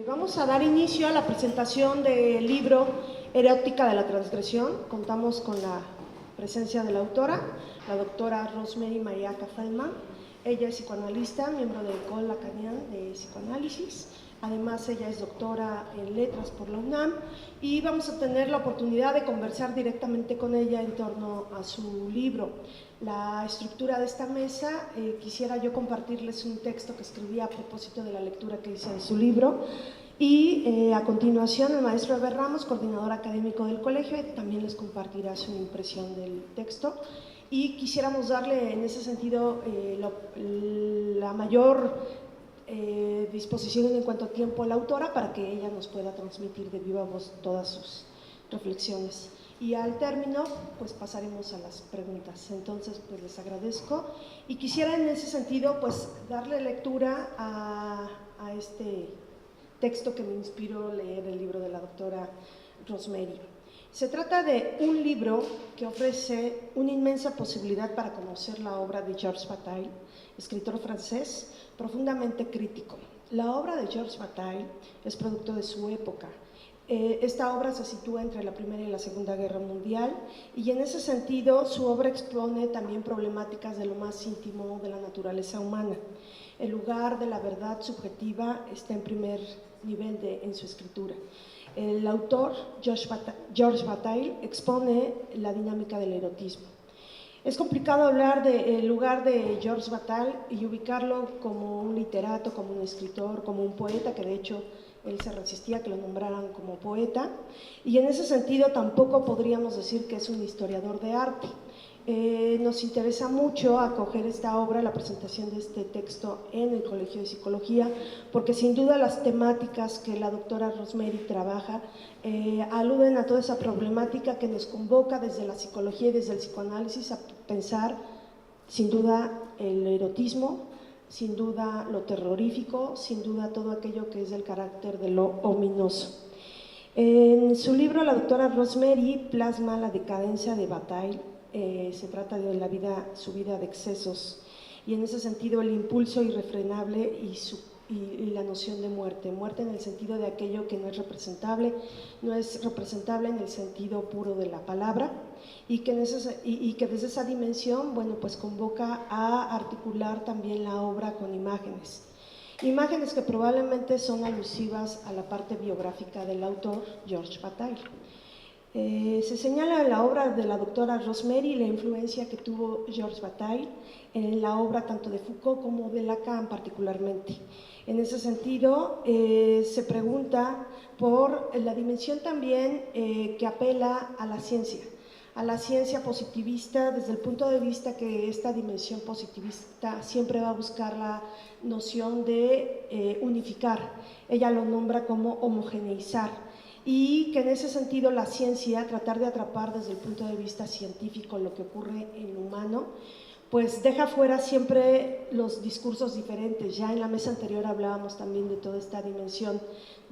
Vamos a dar inicio a la presentación del libro Erótica de la transgresión. Contamos con la presencia de la autora, la doctora Rosemary Mariaca Feldman. Ella es psicoanalista, miembro del École Lacanienne de Psicoanálisis. Además, ella es doctora en letras por la UNAM y vamos a tener la oportunidad de conversar directamente con ella en torno a su libro. La estructura de esta mesa, quisiera yo compartirles un texto que escribí a propósito de la lectura que hice de su libro y a continuación el maestro Eber Ramos, coordinador académico del colegio, también les compartirá su impresión del texto y quisiéramos darle en ese sentido la mayor disposición en cuanto a tiempo a la autora para que ella nos pueda transmitir de viva voz todas sus reflexiones. Y al término, pues pasaremos a las preguntas. Entonces, pues les agradezco y quisiera en ese sentido, pues darle lectura a este texto que me inspiró leer el libro de la doctora Rosemary. Se trata de un libro que ofrece una inmensa posibilidad para conocer la obra de Georges Bataille, escritor francés profundamente crítico. La obra de Georges Bataille es producto de su época. Esta obra se sitúa entre la Primera y la Segunda Guerra Mundial y en ese sentido su obra expone también problemáticas de lo más íntimo de la naturaleza humana. El lugar de la verdad subjetiva está en primer nivel en su escritura. El autor, Georges Bataille, expone la dinámica del erotismo. Es complicado hablar del lugar de Georges Bataille y ubicarlo como un literato, como un escritor, como un poeta, que de hecho él se resistía a que lo nombraran como poeta, y en ese sentido tampoco podríamos decir que es un historiador de arte. Nos interesa mucho acoger esta obra, la presentación de este texto en el Colegio de Psicología, porque sin duda las temáticas que la doctora Rosemary trabaja aluden a toda esa problemática que nos convoca desde la psicología y desde el psicoanálisis a pensar sin duda el erotismo, sin duda lo terrorífico, sin duda todo aquello que es del carácter de lo ominoso. En su libro la doctora Rosemary plasma la decadencia de Bataille. Se trata de su vida de excesos y en ese sentido el impulso irrefrenable y la noción de muerte en el sentido de aquello que no es representable en el sentido puro de la palabra y que desde esa dimensión, bueno, pues convoca a articular también la obra con imágenes que probablemente son alusivas a la parte biográfica del autor, Georges Bataille. Se señala en la obra de la doctora Rosemary la influencia que tuvo Georges Bataille en la obra tanto de Foucault como de Lacan particularmente. En ese sentido, se pregunta por la dimensión también que apela a la ciencia positivista, desde el punto de vista que esta dimensión positivista siempre va a buscar la noción de unificar. Ella lo nombra como homogeneizar. Y que en ese sentido la ciencia, tratar de atrapar desde el punto de vista científico lo que ocurre en lo humano, pues deja fuera siempre los discursos diferentes. Ya en la mesa anterior hablábamos también de toda esta dimensión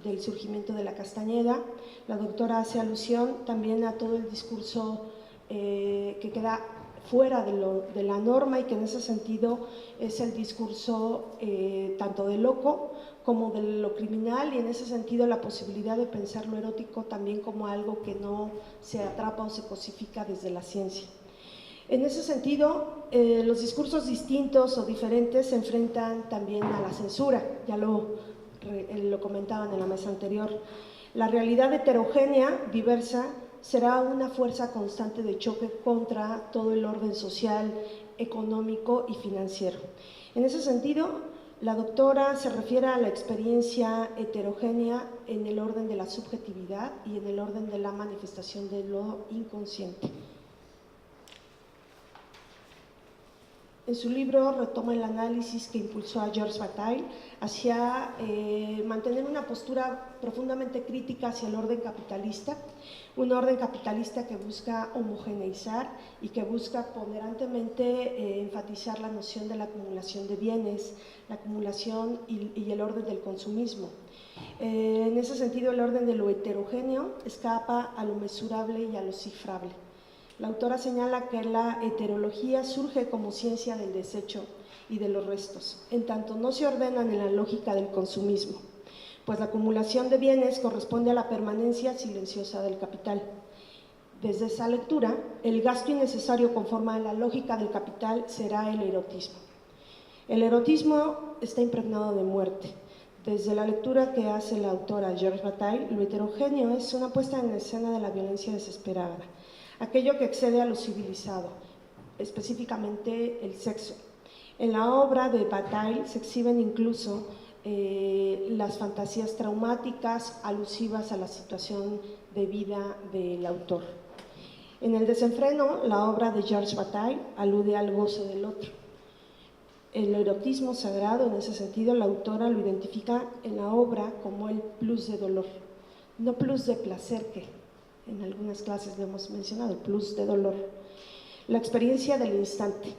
del surgimiento de la Castañeda. La doctora hace alusión también a todo el discurso que queda fuera de la norma y que en ese sentido es el discurso tanto de loco como de lo criminal y en ese sentido la posibilidad de pensar lo erótico también como algo que no se atrapa o se cosifica desde la ciencia. En ese sentido, los discursos distintos o diferentes se enfrentan también a la censura, ya lo comentaban en la mesa anterior. La realidad heterogénea, diversa, será una fuerza constante de choque contra todo el orden social, económico y financiero. En ese sentido, la doctora se refiere a la experiencia heterogénea en el orden de la subjetividad y en el orden de la manifestación de lo inconsciente. En su libro retoma el análisis que impulsó a Georges Bataille hacia mantener una postura profundamente crítica hacia el orden capitalista, un orden capitalista que busca homogeneizar y que busca ponderantemente enfatizar la noción de la acumulación de bienes, la acumulación y el orden del consumismo. En ese sentido, el orden de lo heterogéneo escapa a lo mesurable y a lo cifrable. La autora señala que la heterología surge como ciencia del desecho y de los restos, en tanto no se ordenan en la lógica del consumismo. pues la acumulación de bienes corresponde a la permanencia silenciosa del capital. Desde esa lectura, el gasto innecesario conforme a la lógica del capital será el erotismo. El erotismo está impregnado de muerte. Desde la lectura que hace la autora George Bataille, lo heterogéneo es una puesta en escena de la violencia desesperada, aquello que excede a lo civilizado, específicamente el sexo. En la obra de Bataille se exhiben incluso las fantasías traumáticas alusivas a la situación de vida del autor. En El desenfreno, la obra de George Bataille alude al goce del otro. El erotismo sagrado, en ese sentido, la autora lo identifica en la obra como el plus de dolor, no plus de placer, que en algunas clases lo hemos mencionado, el plus de dolor. La experiencia del instante.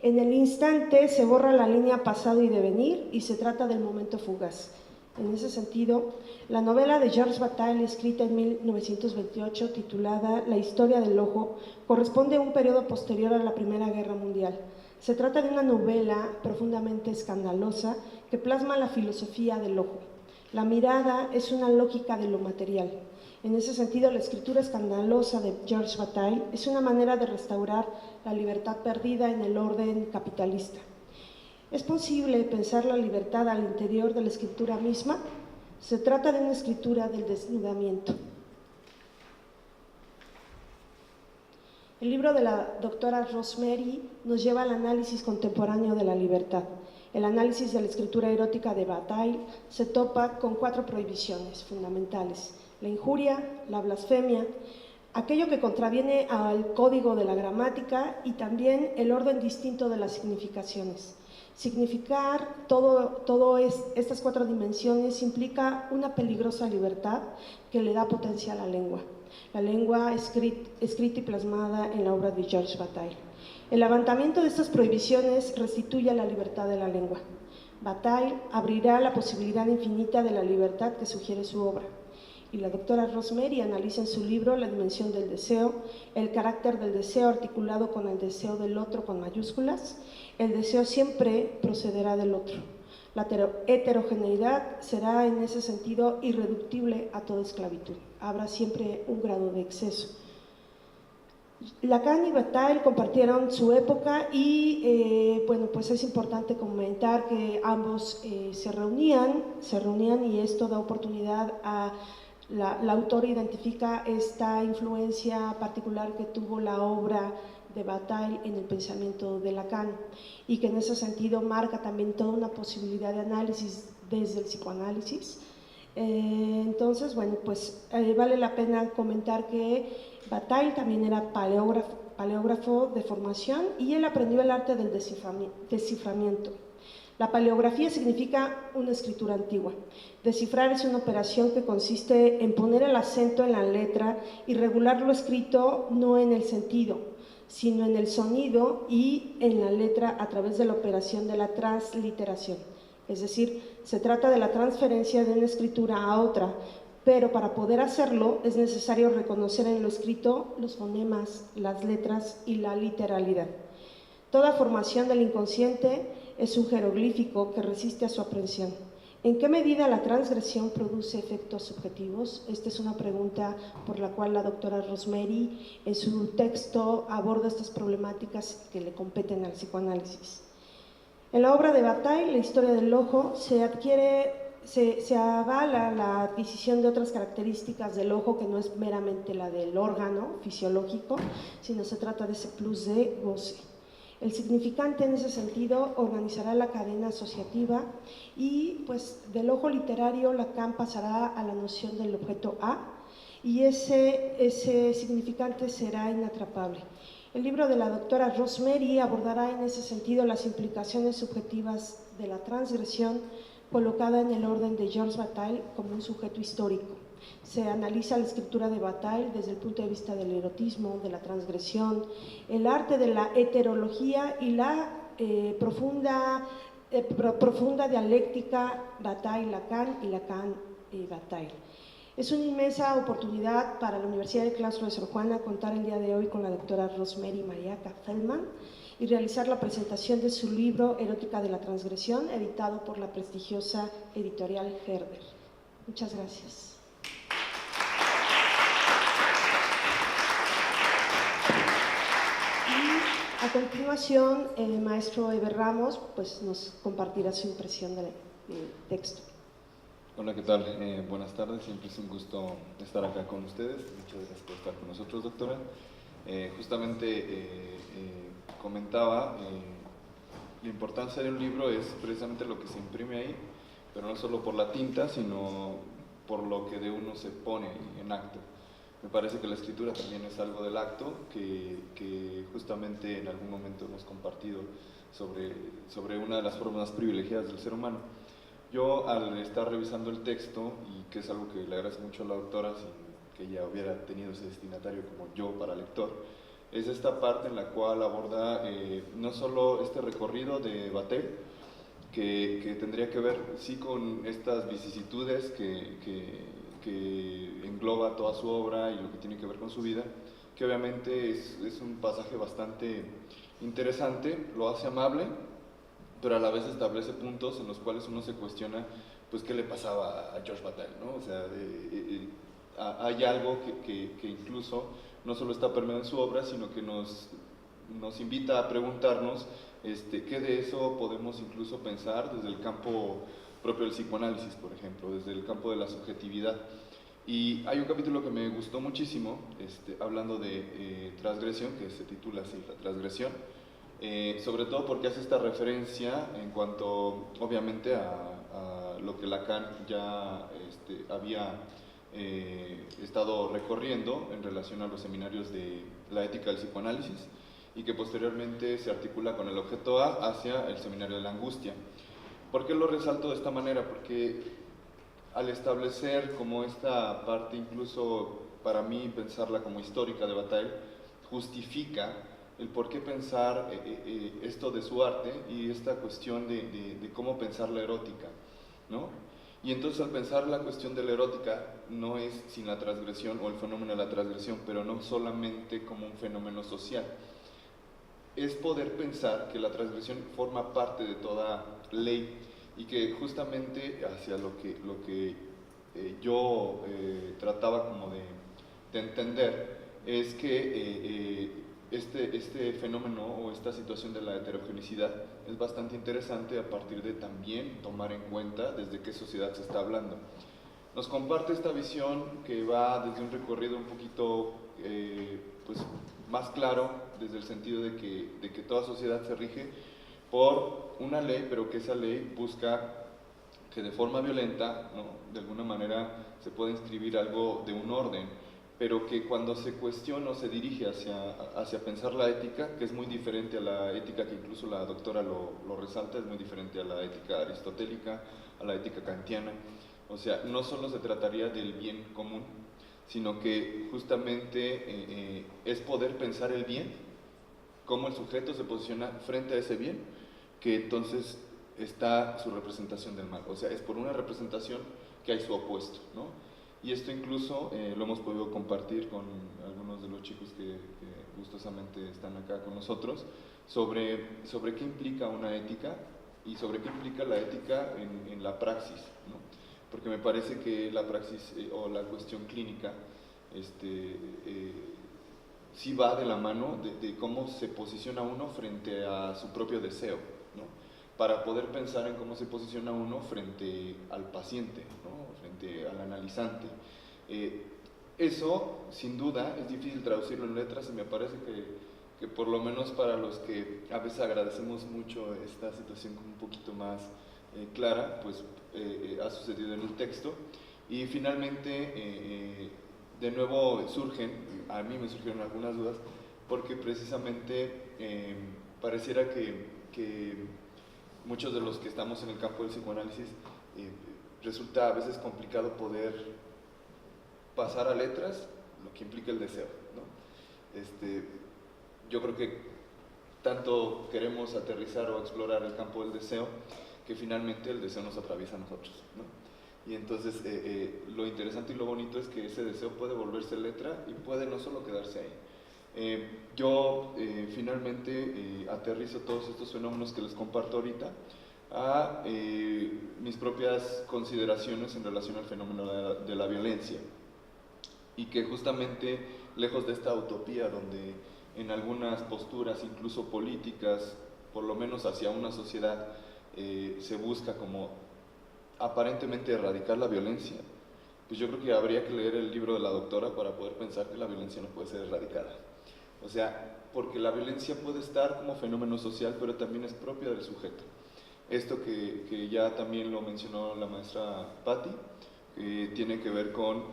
En el instante se borra la línea pasado y devenir y se trata del momento fugaz. En ese sentido, la novela de George Bataille, escrita en 1928, titulada La historia del ojo, corresponde a un periodo posterior a la Primera Guerra Mundial. Se trata de una novela profundamente escandalosa que plasma la filosofía del ojo. La mirada es una lógica de lo material. En ese sentido, la escritura escandalosa de George Bataille es una manera de restaurar la libertad perdida en el orden capitalista. ¿Es posible pensar la libertad al interior de la escritura misma? Se trata de una escritura del desnudamiento. El libro de la doctora Rosemary nos lleva al análisis contemporáneo de la libertad. El análisis de la escritura erótica de Bataille se topa con 4 prohibiciones fundamentales: la injuria, la blasfemia, aquello que contraviene al código de la gramática y también el orden distinto de las significaciones. Significar estas 4 dimensiones implica una peligrosa libertad que le da potencia a la lengua. La lengua escrita y plasmada en la obra de George Bataille. El levantamiento de estas prohibiciones restituye la libertad de la lengua. Bataille abrirá la posibilidad infinita de la libertad que sugiere su obra. Y la doctora Rosemary analiza en su libro la dimensión del deseo, el carácter del deseo articulado con el deseo del otro con mayúsculas. El deseo siempre procederá del otro. La heterogeneidad será en ese sentido irreductible a toda esclavitud. Habrá siempre un grado de exceso. Lacan y Bataille compartieron su época y bueno, pues es importante comentar que ambos se reunían y esto da oportunidad a la autora identifica esta influencia particular que tuvo la obra de Bataille en el pensamiento de Lacan y que en ese sentido marca también toda una posibilidad de análisis desde el psicoanálisis. Entonces, bueno, pues vale la pena comentar que Bataille también era paleógrafo de formación y él aprendió el arte del desciframiento. La paleografía significa una escritura antigua. Descifrar es una operación que consiste en poner el acento en la letra y regular lo escrito no en el sentido, sino en el sonido y en la letra a través de la operación de la transliteración. Es decir, se trata de la transferencia de una escritura a otra, pero para poder hacerlo es necesario reconocer en lo escrito los fonemas, las letras y la literalidad. Toda formación del inconsciente es un jeroglífico que resiste a su aprehensión. ¿En qué medida la transgresión produce efectos subjetivos? Esta es una pregunta por la cual la doctora Rosemary en su texto aborda estas problemáticas que le competen al psicoanálisis. En la obra de Bataille, La historia del ojo, se avala la adquisición de otras características del ojo que no es meramente la del órgano fisiológico, sino se trata de ese plus de goce. El significante en ese sentido organizará la cadena asociativa y pues del ojo literario Lacan pasará a la noción del objeto A y ese significante será inatrapable. El libro de la doctora Rosemary abordará en ese sentido las implicaciones subjetivas de la transgresión colocada en el orden de George Bataille como un sujeto histórico. Se analiza la escritura de Bataille desde el punto de vista del erotismo, de la transgresión, el arte de la heterología y la profunda dialéctica Bataille-Lacan y Lacan-Bataille. Es una inmensa oportunidad para la Universidad del Claustro de Sor Juana contar el día de hoy con la doctora Rosemary Mariaca Feldman y realizar la presentación de su libro Erótica de la transgresión, editado por la prestigiosa editorial Herder. Muchas gracias. Y a continuación, el maestro Eber Ramos pues, nos compartirá su impresión del texto. Hola, ¿qué tal? Buenas tardes, siempre es un gusto estar acá con ustedes. Muchas gracias por estar con nosotros, doctora. Justamente comentaba, la importancia de un libro es precisamente lo que se imprime ahí, pero no solo por la tinta, sino por lo que de uno se pone en acto. Me parece que la escritura también es algo del acto que justamente en algún momento hemos compartido sobre una de las formas privilegiadas del ser humano. Yo, al estar revisando el texto, y que es algo que le agradezco mucho a la doctora, sin que ella hubiera tenido ese destinatario como yo para lector, es esta parte en la cual aborda no solo este recorrido de Bataille, que tendría que ver sí con estas vicisitudes que engloba toda su obra y lo que tiene que ver con su vida, que obviamente es un pasaje bastante interesante, lo hace amable, pero a la vez establece puntos en los cuales uno se cuestiona pues qué le pasaba a Georges Bataille, ¿no? O sea, hay algo que incluso no solo está permeado en su obra, sino que nos invita a preguntarnos qué de eso podemos incluso pensar desde el campo propio del psicoanálisis, por ejemplo, desde el campo de la subjetividad. Y hay un capítulo que me gustó muchísimo, hablando de transgresión, que se titula así, La transgresión, sobre todo porque hace esta referencia en cuanto, obviamente, a lo que Lacan ya había estado recorriendo en relación a los seminarios de la ética del psicoanálisis, y que posteriormente se articula con el objeto A hacia el seminario de la angustia. ¿Por qué lo resalto de esta manera? Porque al establecer como esta parte, incluso para mí pensarla como histórica de Bataille, justifica el por qué pensar esto de su arte y esta cuestión de cómo pensar la erótica, ¿no? Y entonces al pensar la cuestión de la erótica no es sin la transgresión o el fenómeno de la transgresión, pero no solamente como un fenómeno social. Es poder pensar que la transgresión forma parte de toda ley y que justamente hacia lo que yo trataba como de entender es que este fenómeno o esta situación de la heterogeneidad es bastante interesante a partir de también tomar en cuenta desde qué sociedad se está hablando. Nos comparte esta visión que va desde un recorrido un poquito pues, más claro, desde el sentido de que toda sociedad se rige por una ley, pero que esa ley busca que de forma violenta, ¿no?, de alguna manera se pueda inscribir algo de un orden, pero que cuando se cuestiona o se dirige hacia pensar la ética, que es muy diferente a la ética que incluso la doctora lo resalta, es muy diferente a la ética aristotélica, a la ética kantiana. O sea, no solo se trataría del bien común, sino que justamente es poder pensar el bien, cómo el sujeto se posiciona frente a ese bien, que entonces está su representación del mal. O sea, es por una representación que hay su opuesto, ¿no? Y esto incluso lo hemos podido compartir con algunos de los chicos que gustosamente están acá con nosotros, sobre qué implica una ética y sobre qué implica la ética en la praxis, ¿no? Porque me parece que la praxis o la cuestión clínica sí va de la mano de cómo se posiciona uno frente a su propio deseo, ¿no? Para poder pensar en cómo se posiciona uno frente al paciente, ¿no?, frente al analizante. Eso, sin duda, es difícil traducirlo en letras y me parece que por lo menos para los que a veces agradecemos mucho esta situación como un poquito más clara, pues ha sucedido en el texto. Y finalmente, de nuevo a mí me surgieron algunas dudas, porque precisamente pareciera que muchos de los que estamos en el campo del psicoanálisis resulta a veces complicado poder pasar a letras lo que implica el deseo, ¿no? Yo creo que tanto queremos aterrizar o explorar el campo del deseo que finalmente el deseo nos atraviesa a nosotros, ¿no? Y entonces lo interesante y lo bonito es que ese deseo puede volverse letra y puede no solo quedarse ahí. Yo finalmente aterrizo todos estos fenómenos que les comparto ahorita a mis propias consideraciones en relación al fenómeno de la violencia, y que justamente, lejos de esta utopía donde en algunas posturas, incluso políticas, por lo menos hacia una sociedad, se busca como aparentemente erradicar la violencia, pues yo creo que habría que leer el libro de la doctora para poder pensar que la violencia no puede ser erradicada. O sea, porque la violencia puede estar como fenómeno social, pero también es propia del sujeto. Esto que ya también lo mencionó la maestra Patti, tiene que ver con,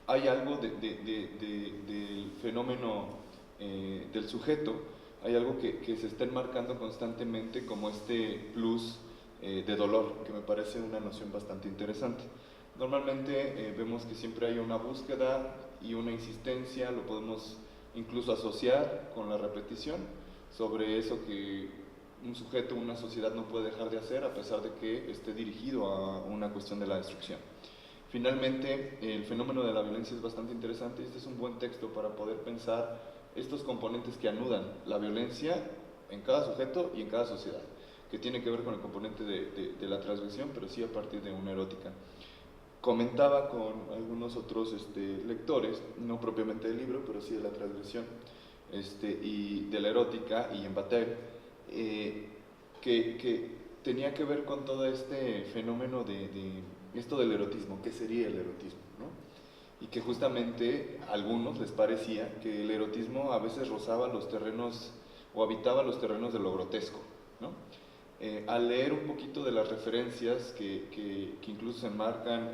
hay algo del fenómeno del sujeto, hay algo que se está enmarcando constantemente como este plus de dolor, que me parece una noción bastante interesante. Normalmente vemos que siempre hay una búsqueda y una insistencia, lo podemos incluso asociar con la repetición, sobre eso que un sujeto, una sociedad no puede dejar de hacer a pesar de que esté dirigido a una cuestión de la destrucción. Finalmente, el fenómeno de la violencia es bastante interesante y este es un buen texto para poder pensar estos componentes que anudan la violencia en cada sujeto y en cada sociedad, que tiene que ver con el componente de la transgresión, pero sí a partir de una erótica. Comentaba con algunos otros lectores, no propiamente del libro, pero sí de la transgresión y de la erótica, y en Bataille, que tenía que ver con todo este fenómeno de esto del erotismo. ¿Qué sería el erotismo, no? Y que justamente a algunos les parecía que el erotismo a veces rozaba los terrenos o habitaba los terrenos de lo grotesco, ¿no? Al leer un poquito de las referencias que incluso se enmarcan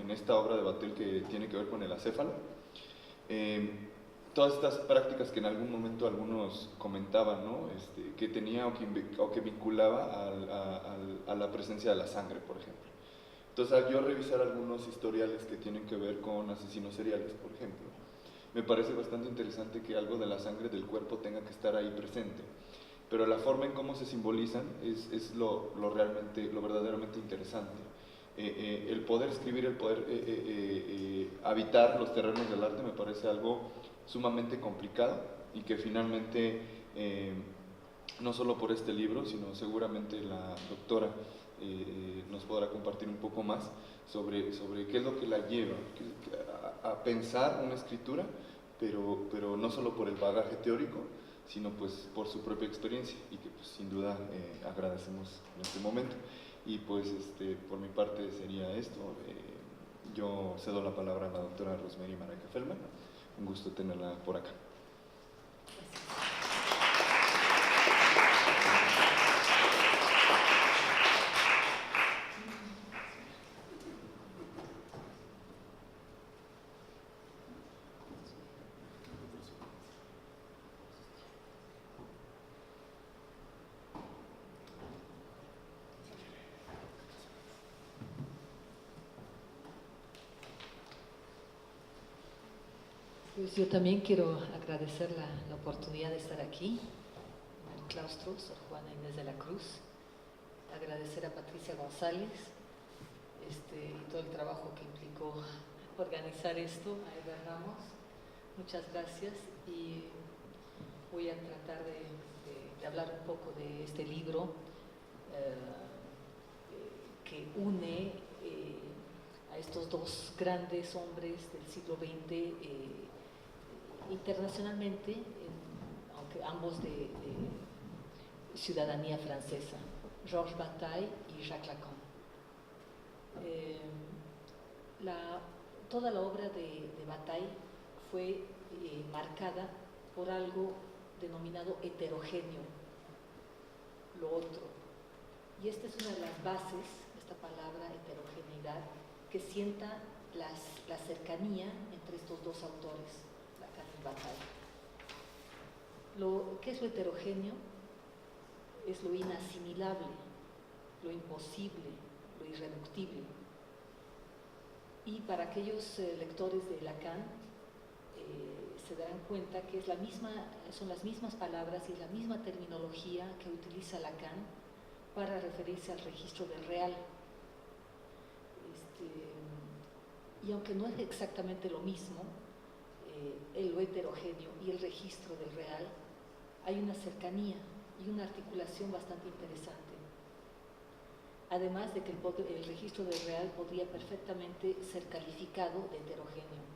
en esta obra de Bataille, que tiene que ver con el acéfalo, todas estas prácticas que en algún momento algunos comentaban, ¿no? Que tenía o que vinculaba a la presencia de la sangre, por ejemplo. Entonces, al yo revisar algunos historiales que tienen que ver con asesinos seriales, por ejemplo, me parece bastante interesante que algo de la sangre del cuerpo tenga que estar ahí presente, pero la forma en cómo se simbolizan es lo verdaderamente interesante. El poder escribir, el poder habitar los terrenos del arte me parece algo sumamente complicado, y que finalmente, no solo por este libro, sino seguramente la doctora nos podrá compartir un poco más sobre qué es lo que la lleva a pensar una escritura, pero no solo por el bagaje teórico, sino pues por su propia experiencia, y que pues sin duda agradecemos en este momento. Y pues por mi parte sería esto. Yo cedo la palabra a la doctora Rosemary Maraca Feldman. Un gusto tenerla por acá. Pues yo también quiero agradecer la oportunidad de estar aquí, en el claustro Sor Juana Inés de la Cruz, agradecer a Patricia González y todo el trabajo que implicó organizar esto, a Eva Ramos, muchas gracias, y voy a tratar de hablar un poco de este libro que une a estos dos grandes hombres del siglo XX, internacionalmente, aunque ambos de ciudadanía francesa, Georges Bataille y Jacques Lacan. Toda la obra de Bataille fue marcada por algo denominado heterogéneo, lo otro. Y esta es una de las bases, esta palabra heterogeneidad, que sienta la cercanía entre estos dos autores, Lacan y Bataille. ¿Qué es lo heterogéneo? Es lo inasimilable, lo imposible, lo irreductible. Y para aquellos lectores de Lacan, se darán cuenta que son las mismas palabras y la misma terminología que utiliza Lacan para referirse al registro del real. Y aunque no es exactamente lo mismo, lo heterogéneo y el registro del real, hay una cercanía y una articulación bastante interesante. además de que el registro del real podría perfectamente ser calificado de heterogéneo.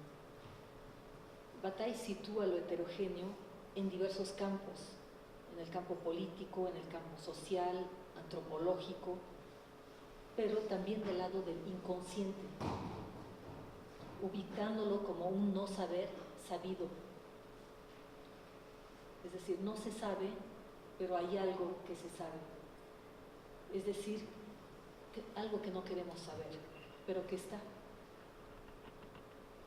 Bataille sitúa lo heterogéneo en diversos campos, en el campo político, en el campo social, antropológico, pero también del lado del inconsciente, ubicándolo como un no saber sabido. Es decir, no se sabe, pero hay algo que se sabe. Es decir, algo que no queremos saber, pero que está.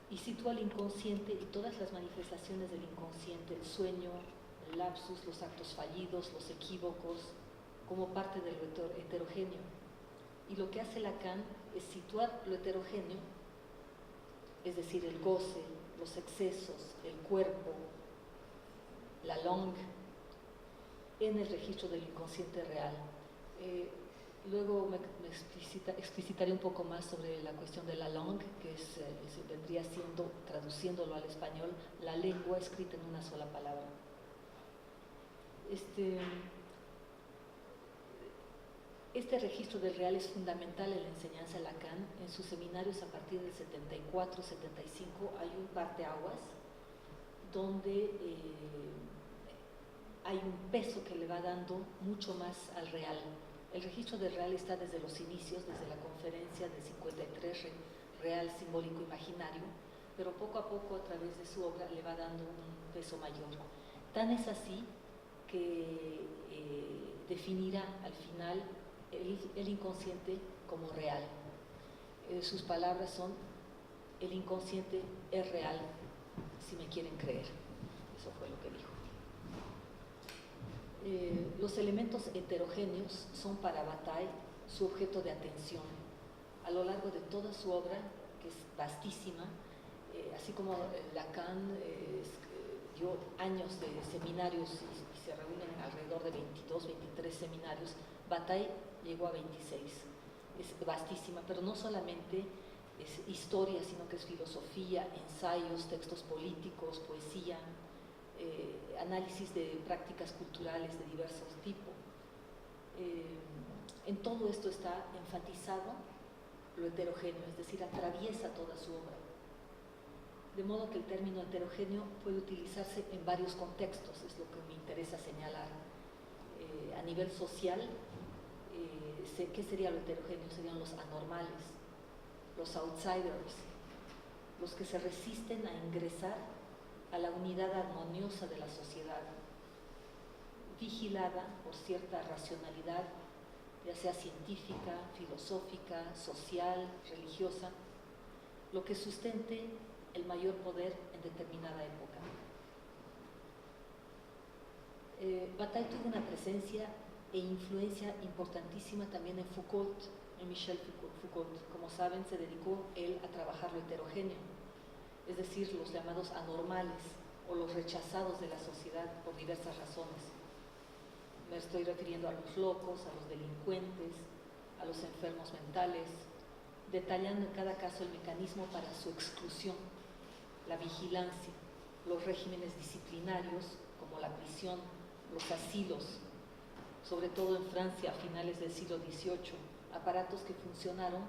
Y sitúa el inconsciente y todas las manifestaciones del inconsciente, el sueño, el lapsus, los actos fallidos, los equívocos, como parte de lo heterogéneo. Y lo que hace Lacan es situar lo heterogéneo, es decir, el goce, los excesos, el cuerpo, la langue, en el registro del inconsciente real. Luego me explicitaré un poco más sobre la cuestión de la langue, que vendría siendo, traduciéndolo al español, la lengua escrita en una sola palabra. Este registro del real es fundamental en la enseñanza de Lacan. En sus seminarios a partir del 74-75 hay un parteaguas donde hay un peso que le va dando mucho más al real. El registro del real está desde los inicios, desde la conferencia del 53, Real Simbólico Imaginario, pero poco a poco a través de su obra le va dando un peso mayor. Tan es así que definirá al final el inconsciente como real. Sus palabras son: el inconsciente es real, si me quieren creer. Eso fue lo que dijo. Los elementos heterogéneos son para Bataille su objeto de atención. A lo largo de toda su obra, que es vastísima, así como Lacan dio años de seminarios y se reúnen alrededor de 22, 23 seminarios, Bataille llegó a 26. Es vastísima, pero no solamente es historia, sino que es filosofía, ensayos, textos políticos, poesía, análisis de prácticas culturales de diversos tipos. En todo esto está enfatizado lo heterogéneo, es decir, atraviesa toda su obra. De modo que el término heterogéneo puede utilizarse en varios contextos, es lo que me interesa señalar. A nivel social, ¿qué sería lo heterogéneo? Serían los anormales, los outsiders, los que se resisten a ingresar a la unidad armoniosa de la sociedad, vigilada por cierta racionalidad, ya sea científica, filosófica, social, religiosa, lo que sustente el mayor poder en determinada época. Bataille tuvo una presencia e influencia importantísima también en Foucault, en Michel Foucault. Como saben, se dedicó él a trabajar lo heterogéneo, es decir, los llamados anormales o los rechazados de la sociedad por diversas razones. Me estoy refiriendo a los locos, a los delincuentes, a los enfermos mentales, detallando en cada caso el mecanismo para su exclusión, la vigilancia, los regímenes disciplinarios como la prisión, los asilos, sobre todo en Francia a finales del siglo XVIII, aparatos que funcionaron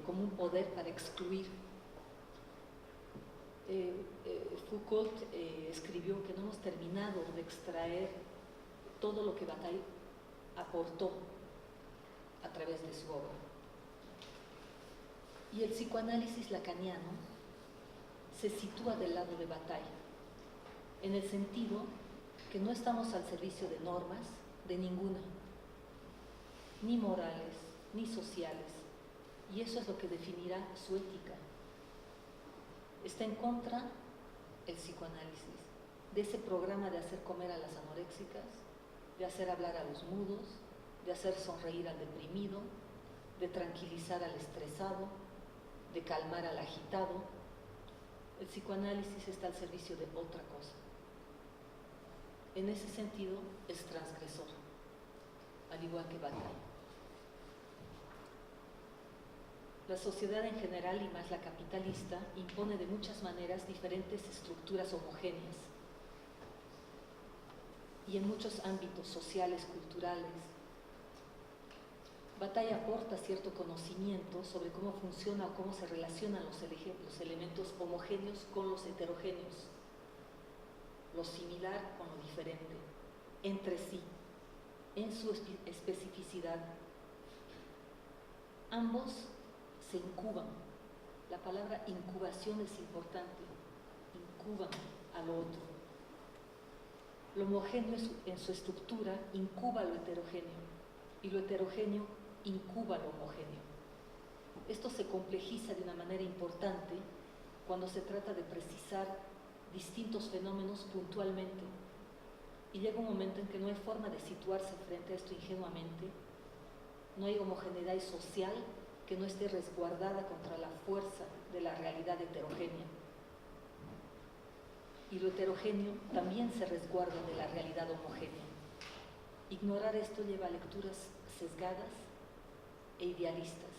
como un poder para excluir. Foucault escribió que no hemos terminado de extraer todo lo que Bataille aportó a través de su obra. Y el psicoanálisis lacaniano se sitúa del lado de Bataille, en el sentido que no estamos al servicio de normas, de ninguna, ni morales, ni sociales, y eso es lo que definirá su ética. Está en contra el psicoanálisis de ese programa de hacer comer a las anoréxicas, de hacer hablar a los mudos, de hacer sonreír al deprimido, de tranquilizar al estresado, de calmar al agitado. El psicoanálisis está al servicio de otra cosa. En ese sentido, es transgresor, al igual que Bataille. La sociedad en general, y más la capitalista, impone de muchas maneras diferentes estructuras homogéneas y en muchos ámbitos sociales, culturales. Bataille aporta cierto conocimiento sobre cómo funciona o cómo se relacionan los elementos homogéneos con los heterogéneos, lo similar con lo diferente, entre sí, en su especificidad. Ambos se incuban. La palabra incubación es importante. Incuban al otro. Lo homogéneo en su estructura incuba lo heterogéneo y lo heterogéneo incuba lo homogéneo. Esto se complejiza de una manera importante cuando se trata de precisar distintos fenómenos puntualmente, y llega un momento en que no hay forma de situarse frente a esto ingenuamente. No hay homogeneidad social que no esté resguardada contra la fuerza de la realidad heterogénea, y lo heterogéneo también se resguarda de la realidad homogénea. Ignorar esto lleva a lecturas sesgadas e idealistas.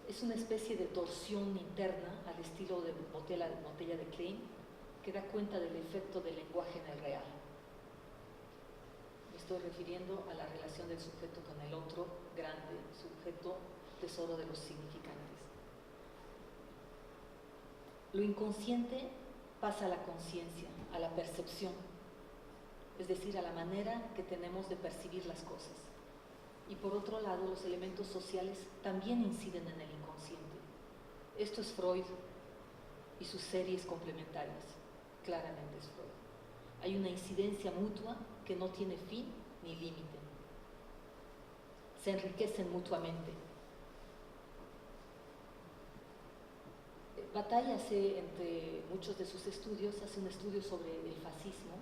Es una especie de torsión interna al estilo de Botella de Klein, que da cuenta del efecto del lenguaje en el real. Me estoy refiriendo a la relación del sujeto con el otro grande, sujeto tesoro de los significantes. Lo inconsciente pasa a la conciencia, a la percepción, es decir, a la manera que tenemos de percibir las cosas. Y por otro lado, los elementos sociales también inciden en el inconsciente. Esto es Freud y sus series complementarias. Claramente es Freud. Hay una incidencia mutua que no tiene fin ni límite. Se enriquecen mutuamente. Bataille hace, entre muchos de sus estudios, hace un estudio sobre el fascismo,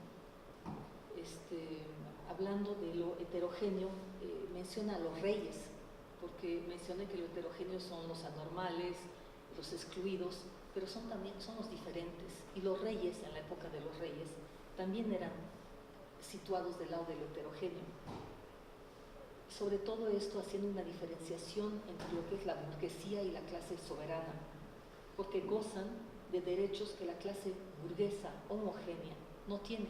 hablando de lo heterogéneo, menciona a los reyes, porque mencioné que lo heterogéneo son los anormales, los excluidos, pero también son los diferentes, y los reyes, en la época de los reyes, también eran situados del lado de lo heterogéneo. Sobre todo esto haciendo una diferenciación entre lo que es la burguesía y la clase soberana, porque gozan de derechos que la clase burguesa homogénea no tiene,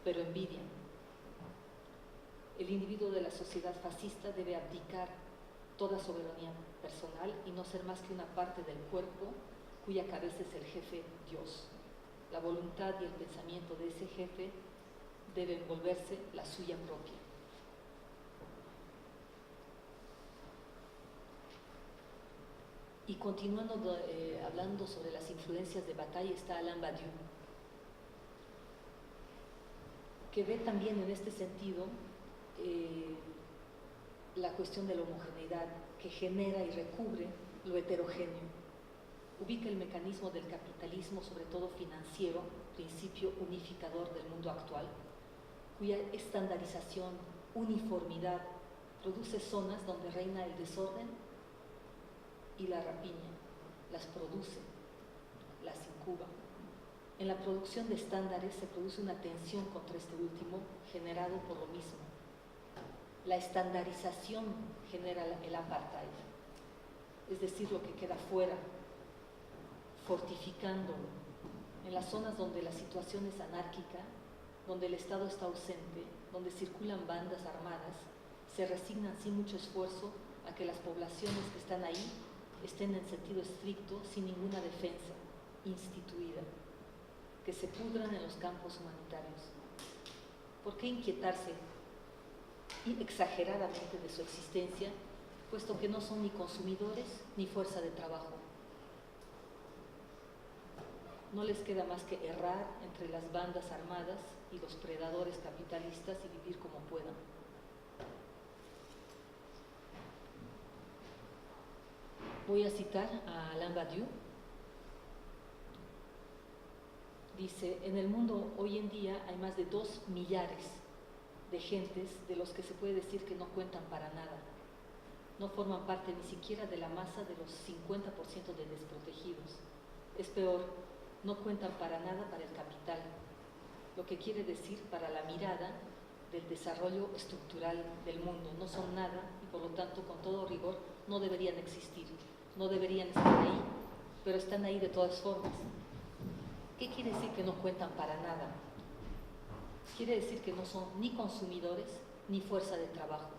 pero envidian. El individuo de la sociedad fascista debe abdicar toda soberanía personal y no ser más que una parte del cuerpo cuya cabeza es el jefe Dios. La voluntad y el pensamiento de ese jefe deben volverse la suya propia. Y continuando hablando sobre las influencias de Bataille está Alain Badiou, que ve también en este sentido la cuestión de la homogeneidad que genera y recubre lo heterogéneo. Ubica el mecanismo del capitalismo, sobre todo financiero, principio unificador del mundo actual, cuya estandarización, uniformidad, produce zonas donde reina el desorden y la rapiña. Las produce, las incuba. En la producción de estándares se produce una tensión contra este último, generado por lo mismo. La estandarización genera el apartheid, es decir, lo que queda fuera, fortificándolo. En las zonas donde la situación es anárquica, donde el Estado está ausente, donde circulan bandas armadas, se resignan sin mucho esfuerzo a que las poblaciones que están ahí estén en sentido estricto, sin ninguna defensa instituida, que se pudran en los campos humanitarios. ¿Por qué inquietarse exageradamente de su existencia, puesto que no son ni consumidores ni fuerza de trabajo? No les queda más que errar entre las bandas armadas y los predadores capitalistas y vivir como puedan. Voy a citar a Alain Badiou. Dice: en el mundo hoy en día hay más de 2 millares de gentes de los que se puede decir que no cuentan para nada. No forman parte ni siquiera de la masa de los 50% de desprotegidos. Es peor, no cuentan para nada para el capital, lo que quiere decir para la mirada del desarrollo estructural del mundo. No son nada y por lo tanto, con todo rigor, no deberían existir, no deberían estar ahí, pero están ahí de todas formas. ¿Qué quiere decir que no cuentan para nada? Quiere decir que no son ni consumidores ni fuerza de trabajo.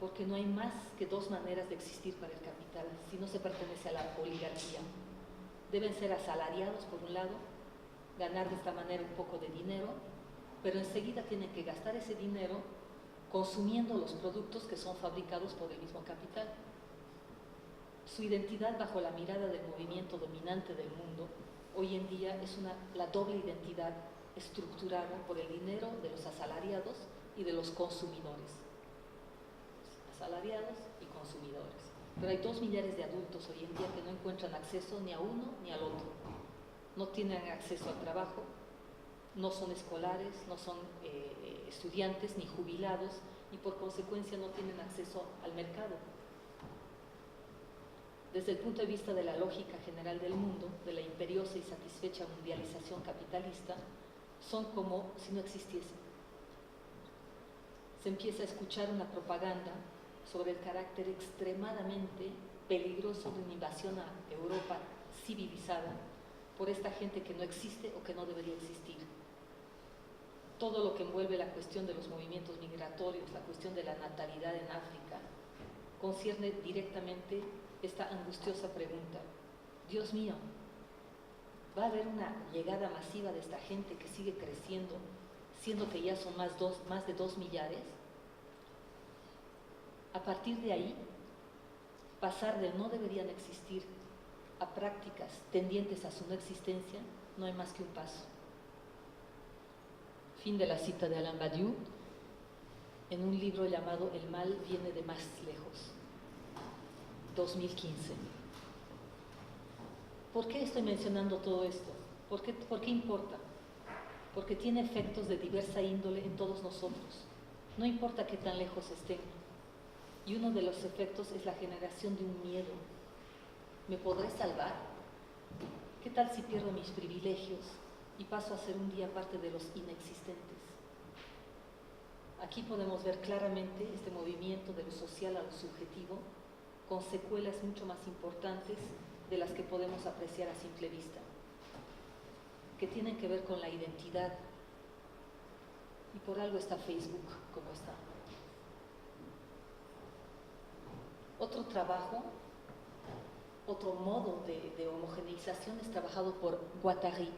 porque no hay más que dos maneras de existir para el capital, si no se pertenece a la oligarquía. Deben ser asalariados por un lado, ganar de esta manera un poco de dinero, pero enseguida tienen que gastar ese dinero consumiendo los productos que son fabricados por el mismo capital. Su identidad bajo la mirada del movimiento dominante del mundo hoy en día es la doble identidad estructurada por el dinero de los asalariados y de los consumidores. Asalariados y consumidores. Pero hay 2 millares de adultos hoy en día que no encuentran acceso ni a uno ni al otro. No tienen acceso al trabajo, no son escolares, no son estudiantes ni jubilados y por consecuencia no tienen acceso al mercado. Desde el punto de vista de la lógica general del mundo, de la imperiosa y satisfecha mundialización capitalista, son como si no existiesen. Se empieza a escuchar una propaganda sobre el carácter extremadamente peligroso de una invasión a Europa civilizada por esta gente que no existe o que no debería existir. Todo lo que envuelve la cuestión de los movimientos migratorios, la cuestión de la natalidad en África, concierne directamente esta angustiosa pregunta: Dios mío, ¿va a haber una llegada masiva de esta gente que sigue creciendo, siendo que ya son más de 2 millares? A partir de ahí, pasar del no deberían existir a prácticas tendientes a su no existencia, no hay más que un paso. Fin de la cita de Alain Badiou en un libro llamado El mal viene de más lejos, 2015. ¿Por qué estoy mencionando todo esto? ¿Por qué importa? Porque tiene efectos de diversa índole en todos nosotros. No importa qué tan lejos estén. Y uno de los efectos es la generación de un miedo. ¿Me podré salvar? ¿Qué tal si pierdo mis privilegios y paso a ser un día parte de los inexistentes? Aquí podemos ver claramente este movimiento de lo social a lo subjetivo, con secuelas mucho más importantes de las que podemos apreciar a simple vista, que tienen que ver con la identidad. Y por algo está Facebook como está. Otro trabajo, otro modo de homogeneización es trabajado por Guattari.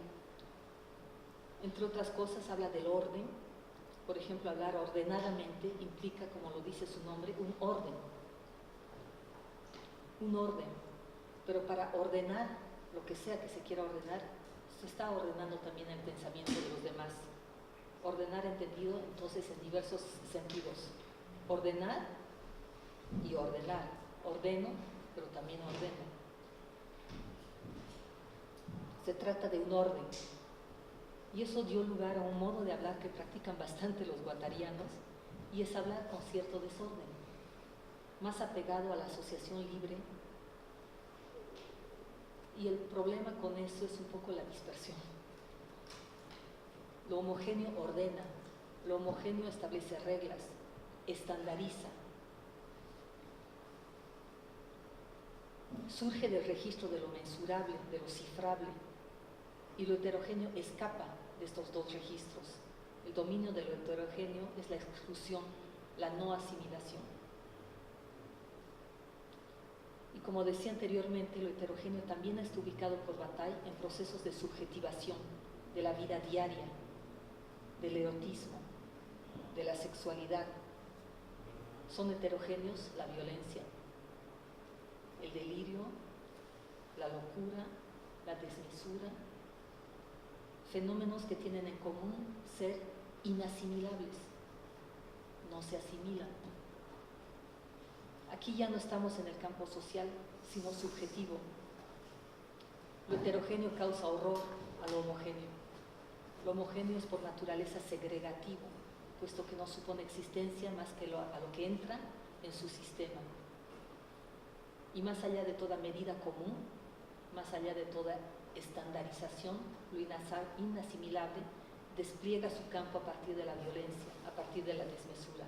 Entre otras cosas habla del orden. Por ejemplo, hablar ordenadamente implica, como lo dice su nombre, un orden. Un orden. Pero para ordenar lo que sea que se quiera ordenar, se está ordenando también el pensamiento de los demás. Ordenar entendido entonces en diversos sentidos. Ordenar y ordenar. Ordeno, pero también ordeno. Se trata de un orden. Y eso dio lugar a un modo de hablar que practican bastante los guattarianos, y es hablar con cierto desorden, más apegado a la asociación libre. Y el problema con eso es un poco la dispersión. Lo homogéneo ordena, lo homogéneo establece reglas, estandariza. Surge del registro de lo mensurable, de lo cifrable, y lo heterogéneo escapa de estos dos registros. El dominio de lo heterogéneo es la exclusión, la no asimilación. Y como decía anteriormente, lo heterogéneo también está ubicado por Bataille en procesos de subjetivación de la vida diaria, del erotismo, de la sexualidad. Son heterogéneos la violencia, el delirio, la locura, la desmesura, fenómenos que tienen en común ser inasimilables, no se asimilan. Aquí ya no estamos en el campo social, sino subjetivo. Lo heterogéneo causa horror a lo homogéneo. Lo homogéneo es por naturaleza segregativo, puesto que no supone existencia más que a lo que entra en su sistema. Y más allá de toda medida común, más allá de toda estandarización, lo inasimilable despliega su campo a partir de la violencia, a partir de la desmesura.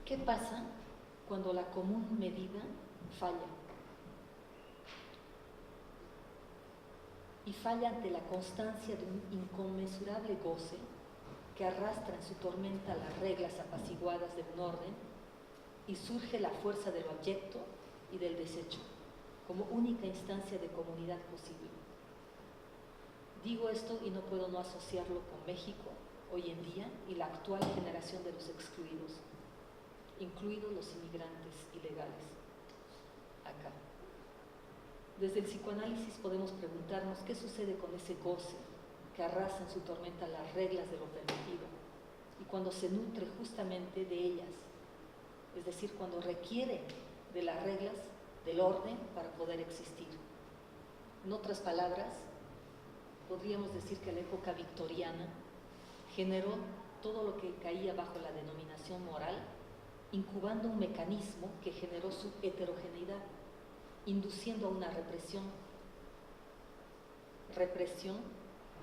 ¿Qué pasa cuando la común medida falla? Y falla ante la constancia de un inconmensurable goce que arrastra en su tormenta las reglas apaciguadas de un orden y surge la fuerza de lo abyecto y del desecho, como única instancia de comunidad posible. Digo esto y no puedo no asociarlo con México hoy en día y la actual generación de los excluidos, incluidos los inmigrantes ilegales, acá. Desde el psicoanálisis podemos preguntarnos qué sucede con ese goce que arrasa en su tormenta las reglas de lo permitido y cuando se nutre justamente de ellas, es decir, cuando requiere de las reglas, del orden para poder existir. En otras palabras, podríamos decir que la época victoriana generó todo lo que caía bajo la denominación moral, incubando un mecanismo que generó su heterogeneidad, induciendo a una represión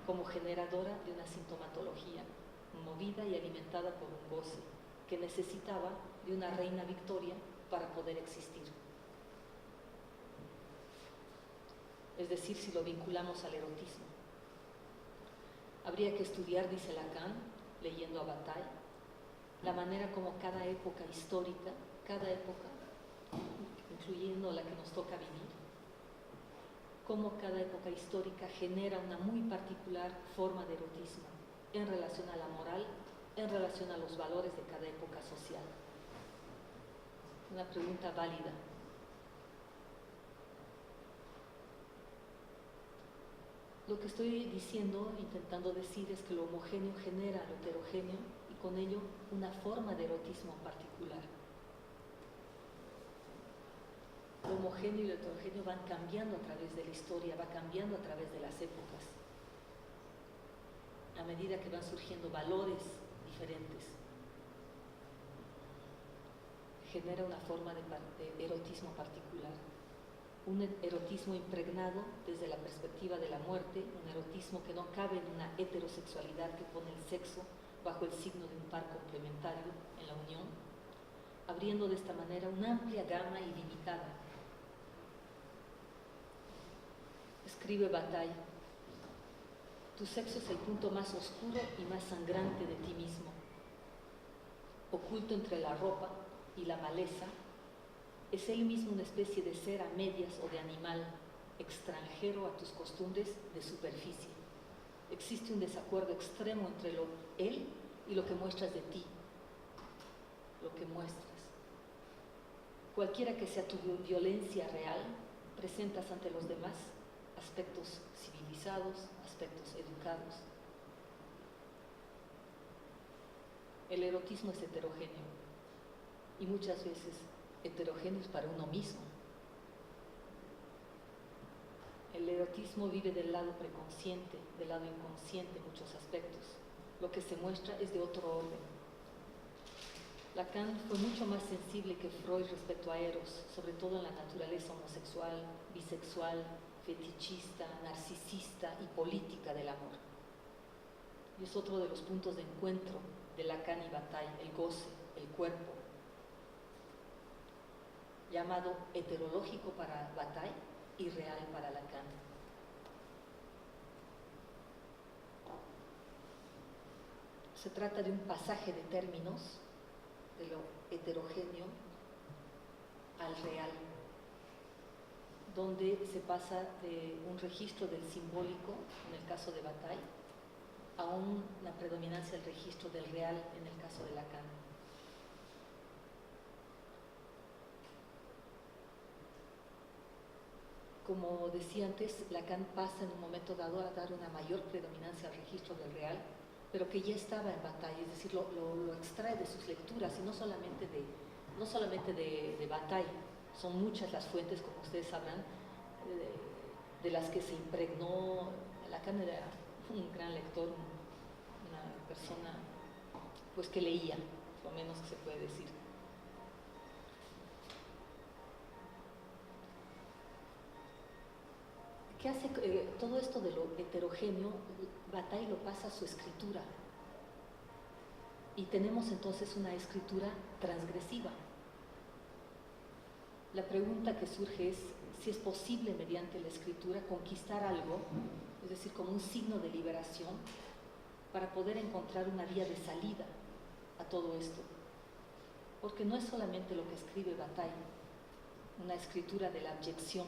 como generadora de una sintomatología, movida y alimentada por un goce que necesitaba de una reina Victoria para poder existir. Es decir, si lo vinculamos al erotismo. Habría que estudiar, dice Lacan, leyendo a Bataille, la manera como cada época histórica, cada época, incluyendo la que nos toca vivir, cómo cada época histórica genera una muy particular forma de erotismo en relación a la moral, en relación a los valores de cada época social. Una pregunta válida. Lo que estoy diciendo, intentando decir, es que lo homogéneo genera lo heterogéneo y con ello una forma de erotismo particular. Lo homogéneo y lo heterogéneo van cambiando a través de la historia, va cambiando a través de las épocas, a medida que van surgiendo valores diferentes. Genera una forma de erotismo particular. Un erotismo impregnado desde la perspectiva de la muerte, un erotismo que no cabe en una heterosexualidad que pone el sexo bajo el signo de un par complementario en la unión, abriendo de esta manera una amplia gama ilimitada. Escribe Bataille: tu sexo es el punto más oscuro y más sangrante de ti mismo, oculto entre la ropa y la maleza. Es él mismo una especie de ser a medias o de animal, extranjero a tus costumbres de superficie. Existe un desacuerdo extremo entre él y lo que muestras de ti, lo que muestras. Cualquiera que sea tu violencia real, presentas ante los demás aspectos civilizados, aspectos educados. El erotismo es heterogéneo y muchas veces heterogéneos para uno mismo. El erotismo vive del lado preconsciente, del lado inconsciente en muchos aspectos. Lo que se muestra es de otro orden. Lacan fue mucho más sensible que Freud respecto a Eros, sobre todo en la naturaleza homosexual, bisexual, fetichista, narcisista y política del amor. Y es otro de los puntos de encuentro de Lacan y Bataille, el goce, el cuerpo, llamado heterológico para Bataille y real para Lacan. Se trata de un pasaje de términos de lo heterogéneo al real, donde se pasa de un registro del simbólico, en el caso de Bataille, a una predominancia del registro del real, en el caso de Lacan. Como decía antes, Lacan pasa en un momento dado a dar una mayor predominancia al registro del real, pero que ya estaba en Bataille, es decir, lo extrae de sus lecturas, y no solamente de Bataille. Son muchas las fuentes, como ustedes sabrán, de las que se impregnó. Lacan era un gran lector, una persona pues que leía, lo menos que se puede decir. ¿Qué hace todo esto de lo heterogéneo? Bataille lo pasa a su escritura. Y tenemos entonces una escritura transgresiva. La pregunta que surge es si es posible mediante la escritura conquistar algo, es decir, como un signo de liberación, para poder encontrar una vía de salida a todo esto. Porque no es solamente lo que escribe Bataille, una escritura de la abyección,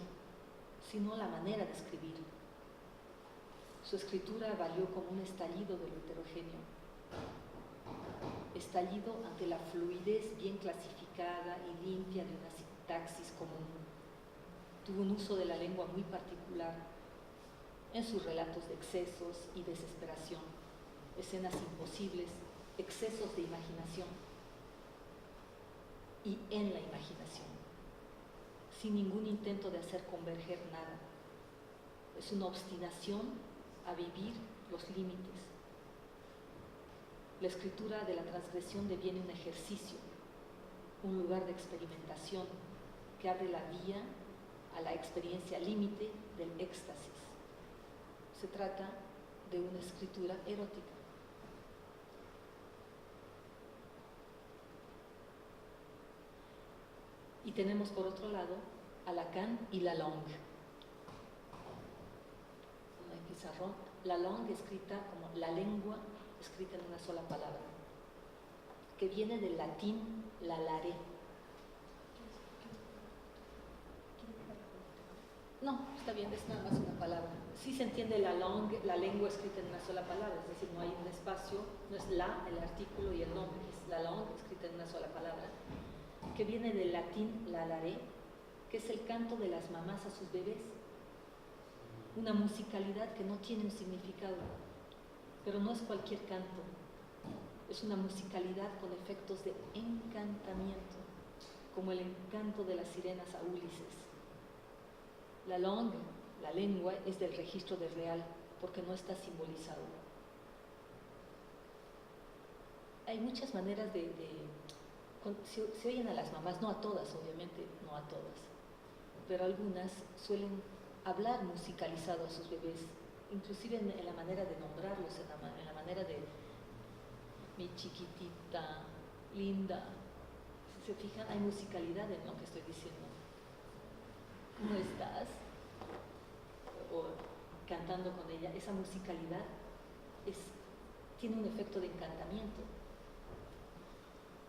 sino la manera de escribir. Su escritura valió como un estallido de lo heterogéneo, estallido ante la fluidez bien clasificada y limpia de una sintaxis común. Tuvo un uso de la lengua muy particular en sus relatos de excesos y desesperación, escenas imposibles, excesos de imaginación y en la imaginación, sin ningún intento de hacer converger nada. Es una obstinación a vivir los límites. La escritura de la transgresión deviene un ejercicio, un lugar de experimentación que abre la vía a la experiencia límite del éxtasis. Se trata de una escritura erótica. Y tenemos por otro lado a Lacan y Lalonde. En el pizarrón, Lalonde escrita como la lengua, escrita en una sola palabra, que viene del latín lalare. No, está bien, es nada más una palabra. Sí se entiende la lengua escrita en una sola palabra, es decir, no hay un espacio, no es la, el artículo y el nombre, es la langue escrita en una sola palabra, que viene del latín lalare, que es el canto de las mamás a sus bebés. Una musicalidad que no tiene un significado, pero no es cualquier canto, es una musicalidad con efectos de encantamiento, como el encanto de las sirenas a Ulises. La langue, la lengua, es del registro del real, porque no está simbolizado. Hay muchas maneras se oyen a las mamás, no a todas, obviamente, no a todas, pero algunas suelen hablar musicalizado a sus bebés, inclusive en la manera de nombrarlos, en la manera de mi chiquitita, linda. Si se fijan, hay musicalidad en lo que estoy diciendo. ¿Cómo estás? O cantando con ella, esa musicalidad tiene un efecto de encantamiento.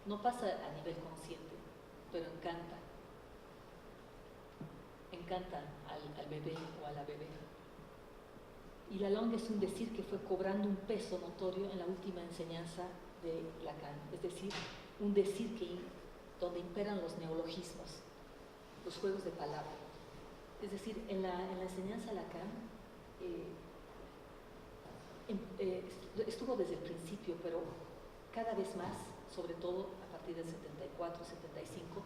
No pasa a nivel consciente, pero encanta al bebé o a la bebé. Y la langue es un decir que fue cobrando un peso notorio en la última enseñanza de Lacan, es decir, un decir donde imperan los neologismos, los juegos de palabras. Es decir, en la enseñanza Lacan estuvo desde el principio, pero cada vez más, sobre todo a partir del 74, 75,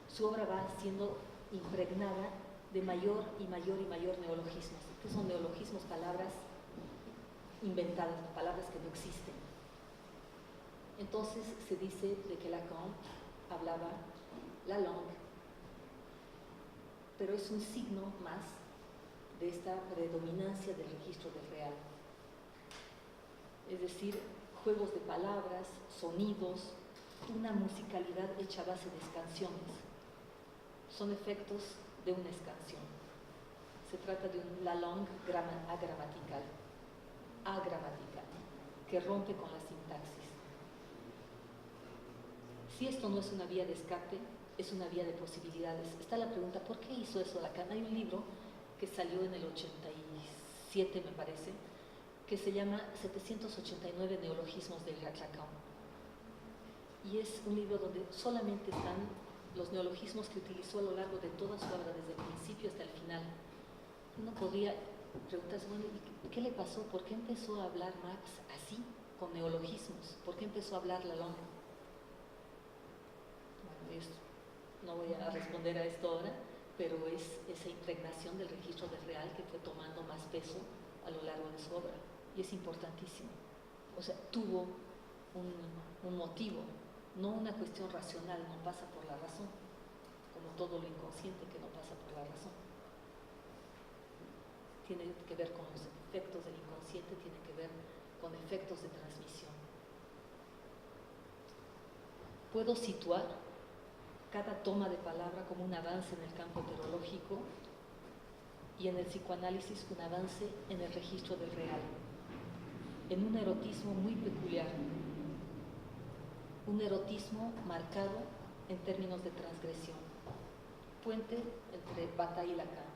su obra va siendo impregnada de mayor y mayor y mayor neologismos. ¿Qué son neologismos? Palabras inventadas, palabras que no existen. Entonces se dice de que Lacan hablaba la langue, pero es un signo más de esta predominancia del registro del real. Es decir, juegos de palabras, sonidos, una musicalidad hecha a base de escansiones. Son efectos de una escansión. Se trata de un la langue agramatical, que rompe con la sintaxis. Si esto no es una vía de escape, es una vía de posibilidades. Está la pregunta, ¿por qué hizo eso Lacan? Hay un libro que salió en el 87, me parece, que se llama 789 neologismos de Lacan. Y es un libro donde solamente están los neologismos que utilizó a lo largo de toda su obra, desde el principio hasta el final. Uno podría preguntarse, bueno, ¿qué le pasó? ¿Por qué empezó a hablar Marx así, con neologismos? ¿Por qué empezó a hablar la langue? Bueno, no voy a responder a esto ahora, pero es esa impregnación del registro del real que fue tomando más peso a lo largo de su obra. Y es importantísimo. O sea, tuvo un motivo, no una cuestión racional, no pasa por la razón, como todo lo inconsciente que no pasa por la razón. Tiene que ver con los efectos del inconsciente, tiene que ver con efectos de transmisión. Puedo situar cada toma de palabra como un avance en el campo heterológico y en el psicoanálisis un avance en el registro del real, en un erotismo muy peculiar, un erotismo marcado en términos de transgresión, puente entre Bataille y Lacan.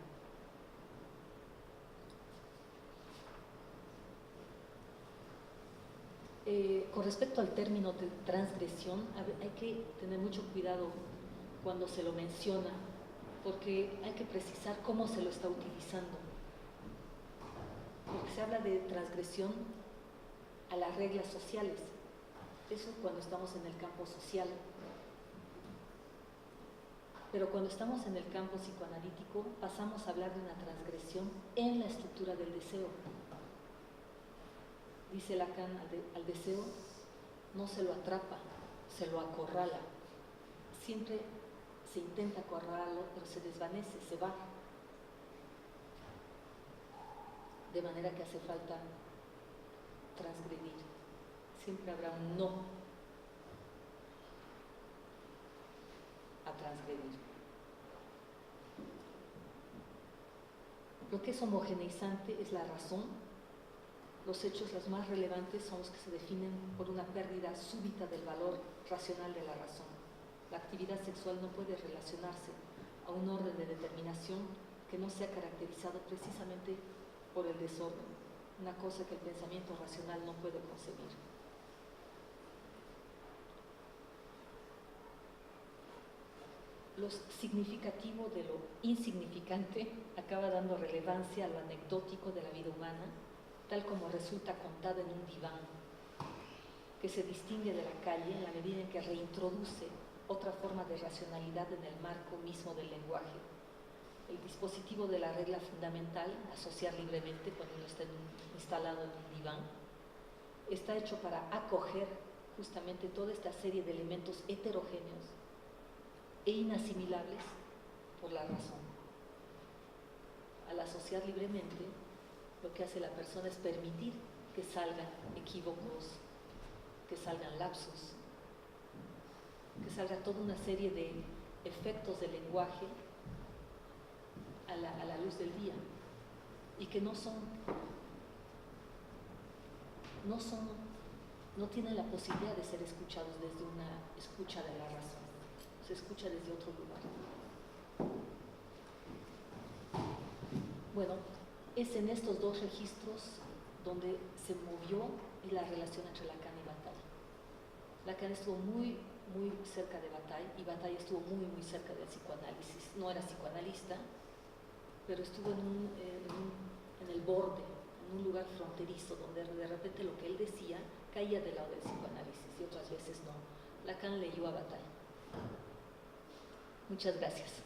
Con respecto al término de transgresión, hay que tener mucho cuidado cuando se lo menciona, porque hay que precisar cómo se lo está utilizando. Porque se habla de transgresión a las reglas sociales. Eso cuando estamos en el campo social. Pero cuando estamos en el campo psicoanalítico, pasamos a hablar de una transgresión en la estructura del deseo. Dice Lacan, al deseo no se lo atrapa, se lo acorrala. Siempre se intenta acorralarlo, pero se desvanece, se va. De manera que hace falta transgredir. Siempre habrá un no a transgredir. Lo que es homogeneizante es la razón. Los hechos los más relevantes son los que se definen por una pérdida súbita del valor racional de la razón. La actividad sexual no puede relacionarse a un orden de determinación que no sea caracterizado precisamente por el desorden, una cosa que el pensamiento racional no puede concebir. Lo significativo de lo insignificante acaba dando relevancia a lo anecdótico de la vida humana, tal como resulta contado en un diván, que se distingue de la calle en la medida en que reintroduce otra forma de racionalidad en el marco mismo del lenguaje. El dispositivo de la regla fundamental, asociar libremente cuando uno está instalado en un diván, está hecho para acoger justamente toda esta serie de elementos heterogéneos e inasimilables por la razón. Al asociar libremente, lo que hace la persona es permitir que salgan equívocos, que salgan lapsus, que salga toda una serie de efectos del lenguaje a la luz del día y que no tienen la posibilidad de ser escuchados desde una escucha de la razón, se escucha desde otro lugar. Bueno, es en estos dos registros donde se movió la relación entre Lacan y Bataille. Lacan estuvo muy, muy cerca de Bataille y Bataille estuvo muy, muy cerca del psicoanálisis. No era psicoanalista, pero estuvo en el borde, en un lugar fronterizo, donde de repente lo que él decía caía del lado del psicoanálisis y otras veces no. Lacan leyó a Bataille. Muchas gracias.